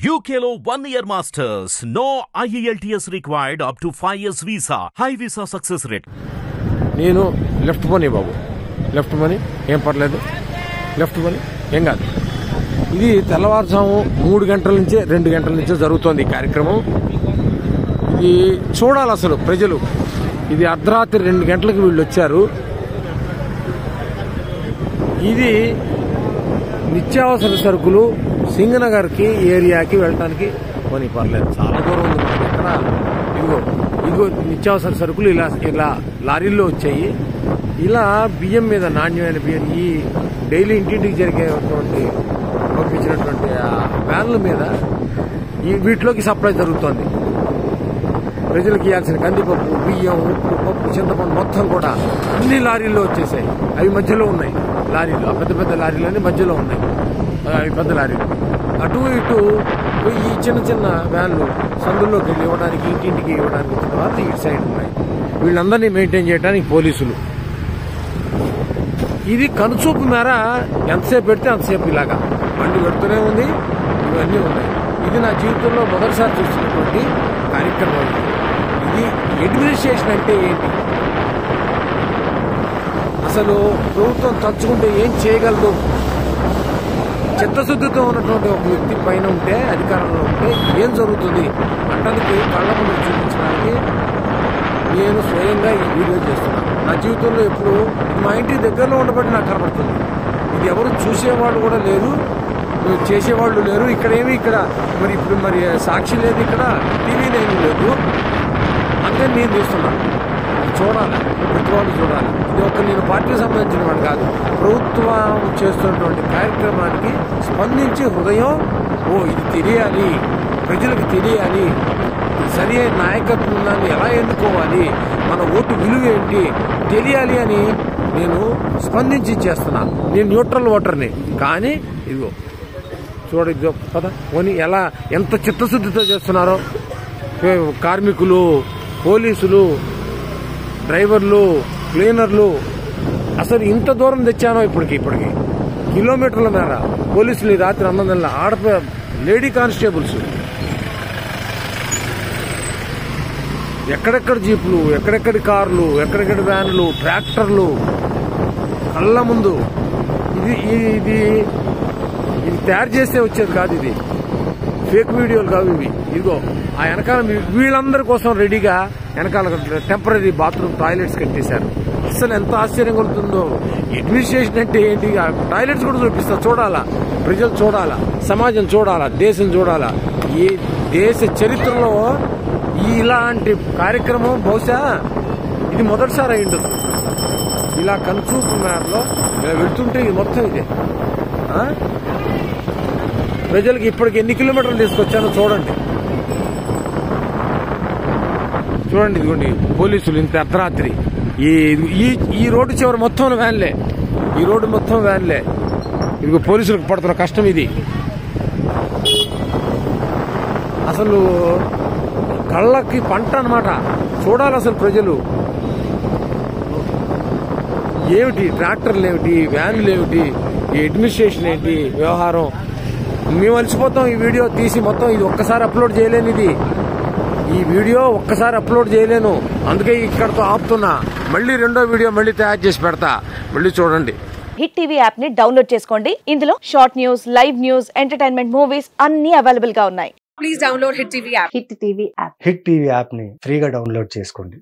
UKలో 1 year masters. No IELTS required up to 5 years visa. High visa success rate. నేను left money బాబు, left money ఏం పర్లేదు, left money ఏం కాదు. ఇది తెల్లవారుజాము 3 గంటల నుంచే 2 గంటల నుంచే జరుగుతోంది ఈ కార్యక్రమం. ఇది చూడాలి అసలు ప్రజలు. ఇది అర్ధరాత్రి 2 గంటలకు వీళ్ళు వచ్చారు. ఇది నిత్యావసర సరుకులు సింగనగర్కి ఏరియాకి వెళ్ళటానికి కొని పర్లేదు, చాలా దూరం ఉంది మన దగ్గర. ఇదిగో నిత్యావసర సరుకులు ఇలా లారీల్లో వచ్చాయి. ఇలా బియ్యం మీద, నాణ్యమైన బియ్యం, ఈ డైలీ ఇంటింటికి జరిగేటువంటి పంపించినటువంటి వ్యాన్ల మీద వీటిలోకి సప్లై జరుగుతోంది. ప్రజలకు ఇవ్వాల్సిన కందిపప్పు, బియ్యం, ఉప్పు, పప్పు, చింతపండు మొత్తం కూడా అన్ని లారీల్లో వచ్చేసాయి. అవి మధ్యలో ఉన్నాయి లారీలు, ఆ పెద్ద పెద్ద లారీలన్నీ మధ్యలో ఉన్నాయి. అవి పెద్ద లారీలు. అటు ఇటు ఈ చిన్న చిన్న వ్యాన్లు సందుల్లోకి వెళ్ళి ఇవ్వడానికి, ఇంటింటికి ఇవ్వడానికి వచ్చిన వాళ్ళు ఇటు సైడ్ ఉన్నాయి. వీళ్ళందరినీ మెయింటైన్ చేయడానికి పోలీసులు. ఇది కనుచూపు మేర ఎంతసేపు పెడితే అంతసేపు ఇలాగా బండి పెడుతూనే ఉంది. ఇవన్నీ ఉన్నాయి. ఇది నా జీవితంలో మొదటిసారి చూస్తున్నటువంటి కార్యక్రమం. ఇది అడ్మినిస్ట్రేషన్ అంటే ఏంటి, అసలు ప్రభుత్వం తలుచుకుంటే ఏం చేయగలదు, చిత్తశుద్ధితో ఉన్నటువంటి ఒక వ్యక్తి పైన ఉంటే, అధికారంలో ఉంటే ఏం జరుగుతుంది అంటానికి కళ్ళ ముందు చూపించడానికి నేను స్వయంగా ఈ వీడియో చేస్తున్నాను. నా జీవితంలో ఎప్పుడు మా ఇంటి దగ్గరలో ఉండబట్టి నాకు కనబడుతుంది. ఇది ఎవరు చూసేవాళ్ళు కూడా లేరు, చేసేవాళ్ళు లేరు. ఇక్కడ ఇప్పుడు సాక్షి లేదు, ఇక్కడ టీవీ నేను లేదు. అంతే నేను చేస్తున్నాను. చూడాలి, ప్రతి వాళ్ళు చూడాలి. ఇది నేను పార్టీకి సంబంధించిన వాడు కాదు. ప్రభుత్వం చేస్తున్నటువంటి కార్యక్రమానికి స్పందించి హృదయం, ఇది తెలియాలి, ప్రజలకు తెలియాలి, సరి అయిన నాయకత్వాన్ని ఎలా ఎన్నుకోవాలి, మన ఓటు విలువ ఏంటి తెలియాలి అని నేను స్పందించి చేస్తున్నాను. నేను న్యూట్రల్ ఓటర్ని. కానీ ఇదిగో చూడ పద పోనీ ఎంత చిత్తశుద్ధితో చేస్తున్నారో కార్మికులు, పోలీసులు, డ్రైవర్లు, క్లీనర్లు. అసలు ఇంత దూరం తెచ్చానో ఇప్పటికి కిలోమీటర్ల మేర పోలీసులు ఈ రాత్రి 9 గంటల లేడీ కానిస్టేబుల్స్, ఎక్కడెక్కడ జీపులు, ఎక్కడెక్కడి కార్లు, ఎక్కడెక్కడి వ్యాన్లు, ట్రాక్టర్లు కళ్ళ ముందు. ఇది తయారు చేస్తే వచ్చేది కాదు. ఇది ఫేక్ వీడియోలు కావు ఇవి. ఇదిగో ఆ వెనకాల వీళ్ళందరి కోసం రెడీగా వెనకాల టెంపరీ బాత్రూమ్ టాయిలెట్స్ కట్టేశారు. అసలు ఎంత ఆశ్చర్యం కలుగుతుందో. అడ్మినిస్ట్రేషన్ అంటే ఏంటి, టాయిలెట్స్ కూడా చూపిస్తా. చూడాలా, ప్రజలు చూడాలా, సమాజం చూడాలా, దేశం చూడాలా. ఈ దేశ చరిత్రలో ఇలాంటి కార్యక్రమం బహుశా ఇది మొదటిసారి అయిండదు. ఇలా కనుచూపు మేరలో వెళ్తుంటే ఇది మొత్తం ఇదే. ప్రజలకు ఇప్పటికి ఎన్ని కిలోమీటర్లు తీసుకొచ్చానో చూడండి. ఇదిగోండి పోలీసులు ఇంత అర్ధరాత్రి ఈ రోడ్డు చివరి మొత్తం వ్యాన్లే, ఈ రోడ్డు మొత్తం వ్యాన్లే. ఇదిగో పోలీసులకు పడుతున్న కష్టం ఇది. అసలు కళ్ళకి పంట అన్నమాట. చూడాలి అసలు ప్రజలు. ఏమిటి ట్రాక్టర్లు, ఏమిటి వ్యాన్లు, ఏమిటి ఈ అడ్మినిస్ట్రేషన్ ఏంటి వ్యవహారం. మేము అలసిపోతాం ఈ వీడియో తీసి మొత్తం. ఇది ఒక్కసారి అప్లోడ్ చేయలేను. ఈ వీడియో ఒక్కసారి అప్లోడ్ చేయలేను. అందుకే ఇక్కడతో ఆపుతున్నా. మళ్ళీ రెండో వీడియో మళ్ళీ తయారు చేసి పెడతా. మళ్ళీ చూడండి. హిట్ టీవీ యాప్ ని డౌన్లోడ్ చేసుకోండి. ఇందులో short news, live news, entertainment movies అన్ని అవైలబుల్ గా ఉన్నాయి. Please download hit TV app. Hit TV app ని ఫ్రీగా డౌన్లోడ్ చేసుకోండి.